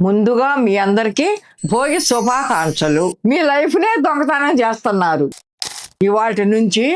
ముందుగా మీ అందరికీ భోగి శుభాకాంక్షలు. మీ లైఫ్ నే దొంగతనం చేస్తున్నారు. ఇవాటి నుంచి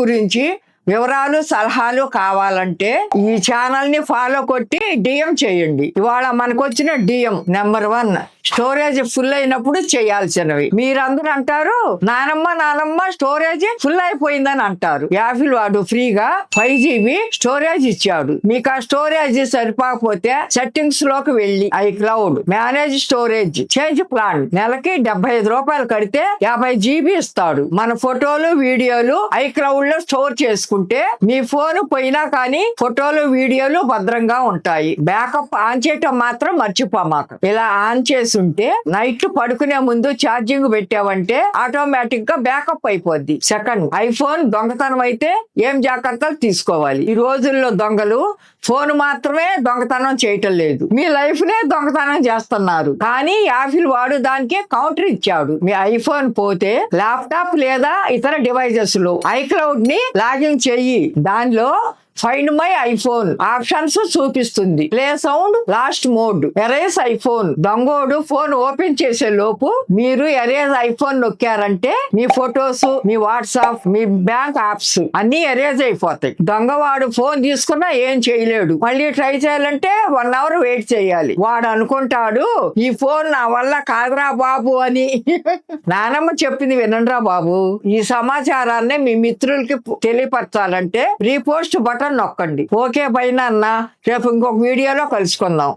గురించి వివరాలు సలహాలు కావాలంటే ఈ ఛానల్ ని ఫాలో కొట్టి డిఎం చేయండి. ఇవాళ మనకు వచ్చిన డిఎం నెంబర్ 1 స్టోరేజ్ ఫుల్ అయినప్పుడు చేయాల్సినవి. మీరందరూ అంటారు నానమ్మ స్టోరేజ్ ఫుల్ అయిపోయిందని అంటారు. యాపిల్ వాడు ఫ్రీగా 5 GB స్టోరేజ్ ఇచ్చాడు. మీకు ఆ స్టోరేజ్ సరిపోకపోతే సెట్టింగ్స్ లోకి వెళ్ళి iCloud manage storage change plan నెలకి 75 రూపాయలు కడితే 50 GB ఇస్తాడు. మన ఫోటోలు వీడియోలు iCloud లో స్టోర్ చేసుకుంటే మీ ఫోన్ పోయినా కానీ ఫోటోలు వీడియోలు భద్రంగా ఉంటాయి. బ్యాకప్ ఆన్ చేయటం మాత్రం మర్చిపోమాక. ఇలా ఆన్ చేసి ఉంటే నైట్ పడుకునే ముందు ఛార్జింగ్ పెట్టావంటే ఆటోమేటిక్ గా బ్యాకప్ అయిపోద్ది. సెకండ్, ఐఫోన్ దొంగతనం అయితే ఏం జాగ్రత్తలు తీసుకోవాలి? ఈ రోజుల్లో దొంగలు ఫోన్ మాత్రమే దొంగతనం చేయటం లేదు, మీ లైఫ్ నే దొంగతనం చేస్తున్నారు. కానీ యాపిల్ వాడు దానికి కౌంటర్ ఇచ్చాడు. మీ ఐఫోన్ పోతే ల్యాప్టాప్ లేదా ఇతర డివైజెస్ లో iCloud ని లాగిన్ చెయ్యి. దానిలో ఫైండ్ మై ఐఫోన్ ఆప్షన్స్ చూపిస్తుంది. Play sound, lost mode, erase iPhone. దొంగోడు ఫోన్ ఓపెన్ చేసే లోపు మీరు ఎరేజ్ ఐఫోన్ నొక్కారంటే మీ ఫొటోస్, మీ వాట్సాప్, మీ బ్యాంక్ యాప్స్ అన్ని ఎరేజ్ అయిపోతాయి. దొంగవాడు ఫోన్ తీసుకున్నా ఏం చేయలేడు. మళ్ళీ ట్రై చేయాలంటే 1 అవర్ వెయిట్ చేయాలి. వాడు అనుకుంటాడు ఈ ఫోన్ నా వల్ల కాదురా బాబు అని. నానమ్మ చెప్పింది వినండిరా బాబు. ఈ సమాచారాన్ని మీ మిత్రులకి తెలియపరచాలంటే రీపోస్ట్ బటన్ నొక్కండి. ఓకే బై నాన్న, రేపు ఇంకొక వీడియోలో కలుసుకుందాం.